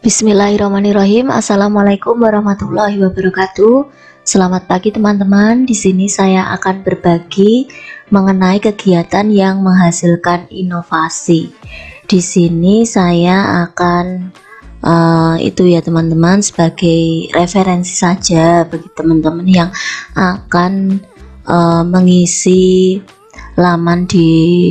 Bismillahirrahmanirrahim. Assalamualaikum warahmatullahi wabarakatuh. Selamat pagi teman-teman. Di sini saya akan berbagi mengenai kegiatan yang menghasilkan inovasi. Di sini saya akan itu ya teman-teman, sebagai referensi saja bagi teman-teman yang akan mengisi laman di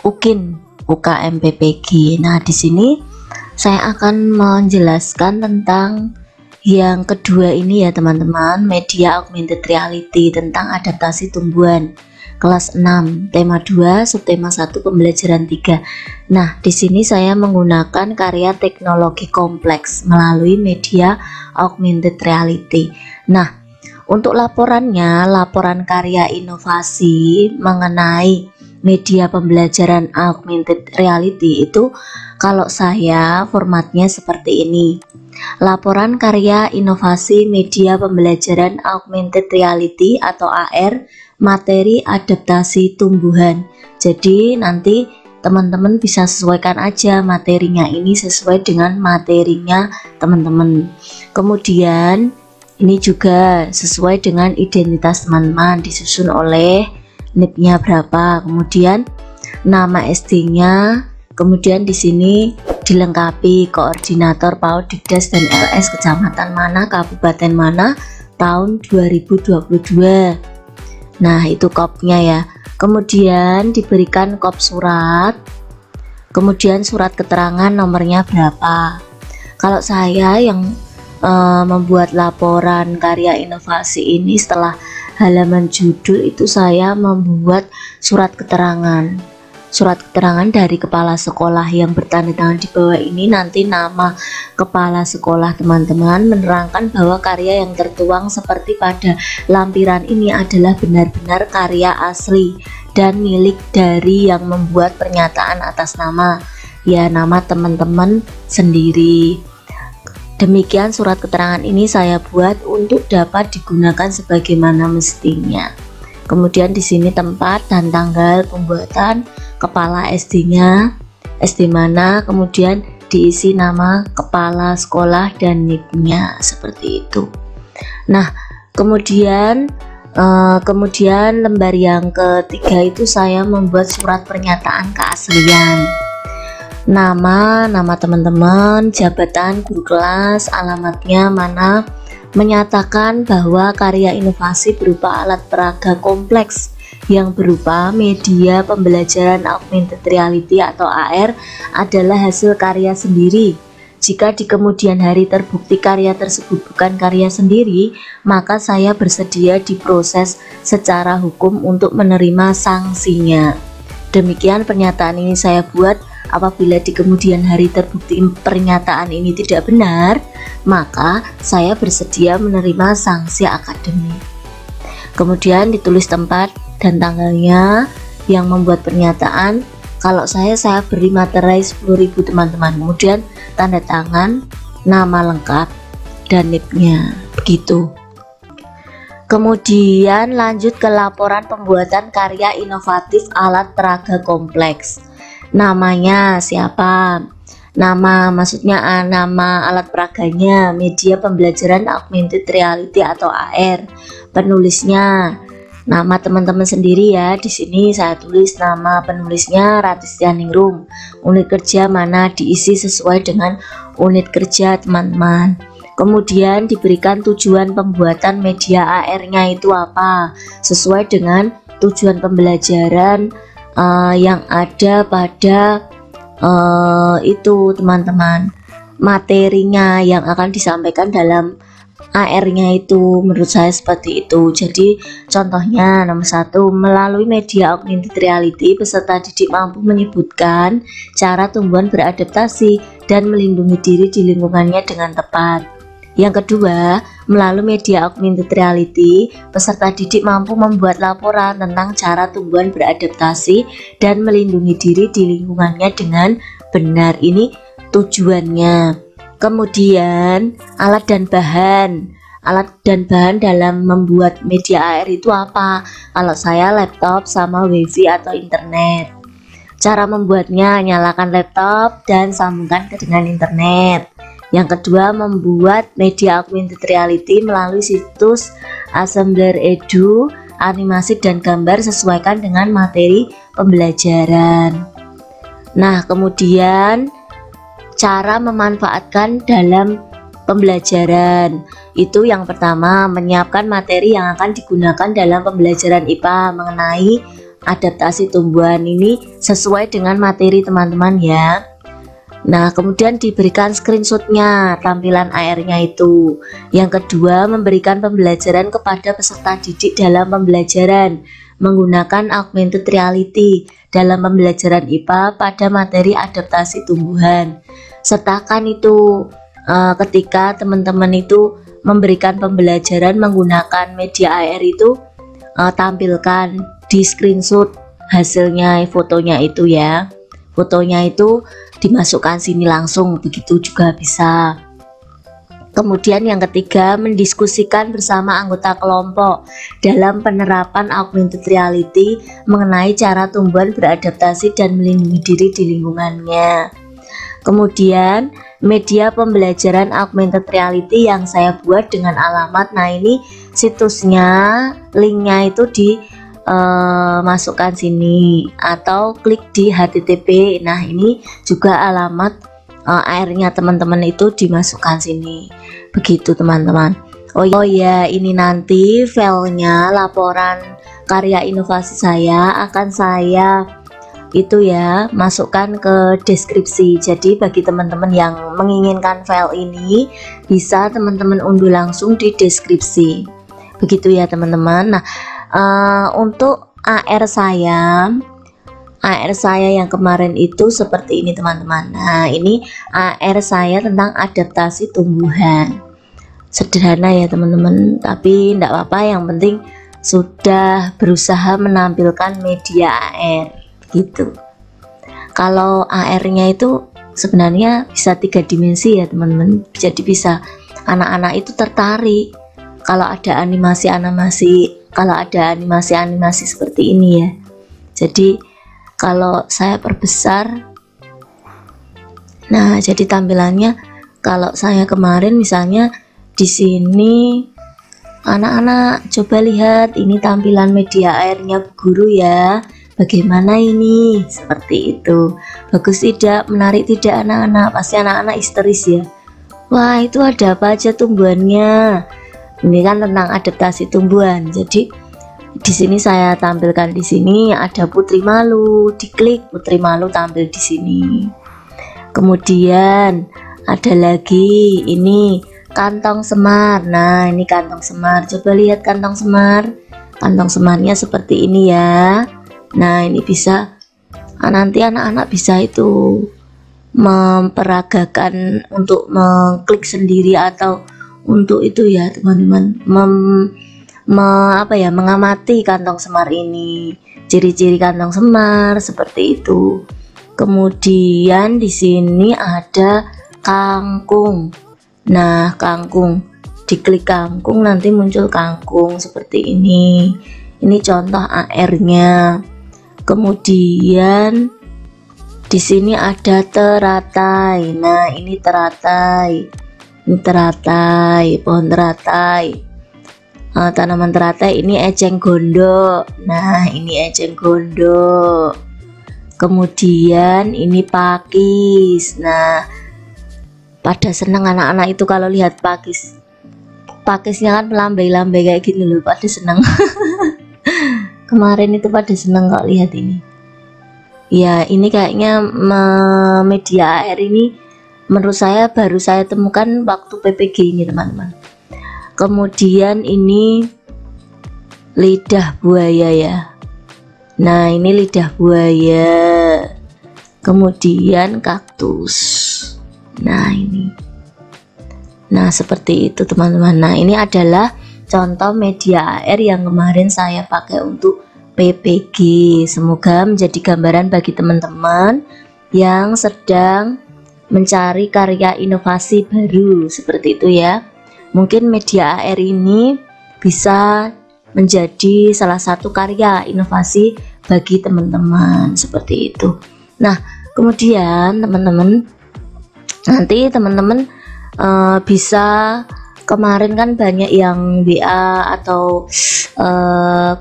UKIN UKM PPG. Nah, di sini saya akan menjelaskan tentang yang kedua ini ya teman-teman, media augmented reality, tentang adaptasi tumbuhan, kelas 6, tema 2, subtema 1, pembelajaran 3. Nah, di sini saya menggunakan karya teknologi kompleks melalui media augmented reality. Nah, untuk laporannya, laporan karya inovasi mengenai media pembelajaran augmented reality itu, kalau saya formatnya seperti ini: laporan karya inovasi media pembelajaran augmented reality atau AR, materi adaptasi tumbuhan. Jadi nanti teman-teman bisa sesuaikan aja materinya ini sesuai dengan materinya teman-teman. Kemudian ini juga sesuai dengan identitas teman-teman, disusun oleh NIP-nya berapa, kemudian nama SD-nya, kemudian di sini dilengkapi koordinator PAUD, Dikdas, dan LS kecamatan mana, kabupaten mana, tahun 2022. Nah, itu kopnya ya. Kemudian diberikan kop surat, kemudian surat keterangan nomornya berapa. Kalau saya yang membuat laporan karya inovasi ini, setelah halaman judul itu saya membuat surat keterangan dari kepala sekolah yang bertanda tangan di bawah ini. Nanti nama kepala sekolah teman-teman menerangkan bahwa karya yang tertuang seperti pada lampiran ini adalah benar-benar karya asli dan milik dari yang membuat pernyataan atas nama teman-teman sendiri. Demikian surat keterangan ini saya buat untuk dapat digunakan sebagaimana mestinya. Kemudian di sini tempat dan tanggal pembuatan, kepala SD-nya, SD mana, kemudian diisi nama kepala sekolah dan NIP-nya, seperti itu. Nah, kemudian lembar yang ketiga itu saya membuat surat pernyataan keaslian. Nama teman-teman, jabatan, guru kelas, alamatnya mana, menyatakan bahwa karya inovasi berupa alat peraga kompleks yang berupa media pembelajaran augmented reality atau AR adalah hasil karya sendiri. Jika di kemudian hari terbukti karya tersebut bukan karya sendiri, maka saya bersedia diproses secara hukum untuk menerima sanksinya. Demikian pernyataan ini saya buat. Apabila di kemudian hari terbukti pernyataan ini tidak benar, maka saya bersedia menerima sanksi akademik. Kemudian ditulis tempat dan tanggalnya yang membuat pernyataan. Kalau saya beri materai 10.000 teman-teman. Kemudian tanda tangan, nama lengkap, dan NIP-nya, begitu. Kemudian lanjut ke laporan pembuatan karya inovatif alat peraga kompleks. Namanya siapa? Nama alat peraganya media pembelajaran augmented reality atau AR. Penulisnya nama teman-teman sendiri ya. Di sini saya tulis nama penulisnya Ratistianingrum. Unit kerja mana, diisi sesuai dengan unit kerja teman-teman. Kemudian diberikan tujuan pembuatan media AR-nya itu apa, sesuai dengan tujuan pembelajaran yang ada pada itu teman-teman, materinya yang akan disampaikan dalam AR-nya itu, menurut saya seperti itu. Jadi contohnya nomor 1, melalui media augmented reality peserta didik mampu menyebutkan cara tumbuhan beradaptasi dan melindungi diri di lingkungannya dengan tepat. Yang kedua, melalui media augmented reality, peserta didik mampu membuat laporan tentang cara tumbuhan beradaptasi dan melindungi diri di lingkungannya dengan benar. Ini tujuannya. Kemudian, alat dan bahan dalam membuat media AR itu apa? Kalau saya laptop sama wifi atau internet. Cara membuatnya, nyalakan laptop dan sambungkan dengan internet. Yang kedua, membuat media augmented reality melalui situs Assembler Edu, animasi dan gambar sesuaikan dengan materi pembelajaran. Nah, kemudian cara memanfaatkan dalam pembelajaran. Itu yang pertama, menyiapkan materi yang akan digunakan dalam pembelajaran IPA mengenai adaptasi tumbuhan. Ini sesuai dengan materi teman-teman ya. Nah, kemudian diberikan screenshotnya tampilan AR-nya itu. Yang kedua, memberikan pembelajaran kepada peserta didik dalam pembelajaran menggunakan augmented reality dalam pembelajaran IPA pada materi adaptasi tumbuhan. Sertakan itu ketika teman-teman itu memberikan pembelajaran menggunakan media AR itu, tampilkan di screenshot hasilnya, fotonya itu ya. Fotonya itu dimasukkan sini langsung, begitu juga bisa. Kemudian yang ketiga, mendiskusikan bersama anggota kelompok dalam penerapan augmented reality mengenai cara tumbuhan beradaptasi dan melindungi diri di lingkungannya. Kemudian media pembelajaran augmented reality yang saya buat dengan alamat, nah ini situsnya, linknya itu di masukkan sini atau klik di HTTP. Nah, ini juga alamat AR-nya teman-teman itu dimasukkan sini. Begitu teman-teman. Oh ya, ini nanti filenya laporan karya inovasi saya akan saya itu ya masukkan ke deskripsi. Jadi bagi teman-teman yang menginginkan file ini, bisa teman-teman unduh langsung di deskripsi. Begitu ya teman-teman. Nah, untuk AR saya yang kemarin itu seperti ini teman-teman. Nah, ini AR saya tentang adaptasi tumbuhan. Sederhana ya teman-teman, tapi enggak apa-apa, yang penting sudah berusaha menampilkan media AR gitu. Kalau AR-nya itu sebenarnya bisa 3 dimensi ya teman-teman. Jadi bisa anak-anak itu tertarik kalau ada animasi seperti ini ya. Jadi kalau saya perbesar, nah jadi tampilannya, kalau saya kemarin misalnya di sini, anak-anak coba lihat ini tampilan media AR-nya guru ya. Bagaimana ini? Seperti itu. Bagus tidak? Menarik tidak anak-anak? Pasti anak-anak histeris ya. Wah, itu ada apa aja tumbuhannya? Ini kan tentang adaptasi tumbuhan. Jadi di sini saya tampilkan, di sini ada putri malu, diklik putri malu tampil di sini. Kemudian ada lagi ini kantong semar. Nah, ini kantong semar. Coba lihat kantong semar. Kantong semarnya seperti ini ya. Nah, ini bisa nanti anak-anak bisa itu memperagakan untuk mengklik sendiri atau untuk itu ya teman-teman, mengamati kantong semar ini, ciri-ciri kantong semar seperti itu. Kemudian di sini ada kangkung. Nah, kangkung, diklik kangkung nanti muncul kangkung seperti ini. Ini contoh AR-nya. Kemudian di sini ada teratai. Nah, ini teratai. Ini teratai, pohon teratai. Tanaman teratai ini eceng gondok. Nah, ini eceng gondok. Kemudian ini pakis. Nah, pada seneng anak-anak itu kalau lihat pakis. Pakisnya kan melambai-lambai kayak gini loh, pada seneng. Kemarin itu pada seneng kok lihat ini. Ya, ini kayaknya media AR ini menurut saya baru saya temukan waktu PPG ini teman-teman. Kemudian ini lidah buaya ya. Nah, ini lidah buaya. Kemudian kaktus. Nah, ini. Nah, seperti itu teman-teman. Nah, ini adalah contoh media AR yang kemarin saya pakai untuk PPG. Semoga menjadi gambaran bagi teman-teman yang sedang mencari karya inovasi baru seperti itu ya. Mungkin media AR ini bisa menjadi salah satu karya inovasi bagi teman-teman seperti itu. Nah, kemudian teman-teman nanti teman-teman bisa kemarin kan banyak yang WA atau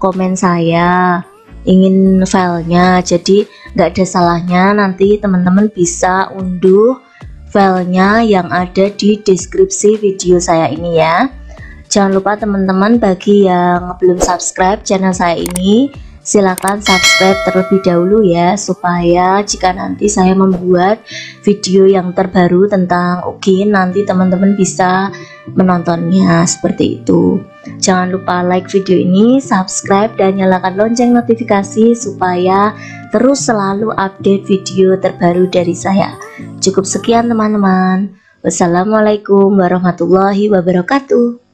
komen saya ingin filenya, jadi nggak ada salahnya nanti teman-teman bisa unduh filenya yang ada di deskripsi video saya ini ya. Jangan lupa teman-teman, bagi yang belum subscribe channel saya ini, silahkan subscribe terlebih dahulu ya, supaya jika nanti saya membuat video yang terbaru tentang UGIN, nanti teman-teman bisa menontonnya seperti itu. Jangan lupa like video ini, subscribe, dan nyalakan lonceng notifikasi supaya terus selalu update video terbaru dari saya. Cukup sekian teman-teman. Wassalamualaikum warahmatullahi wabarakatuh.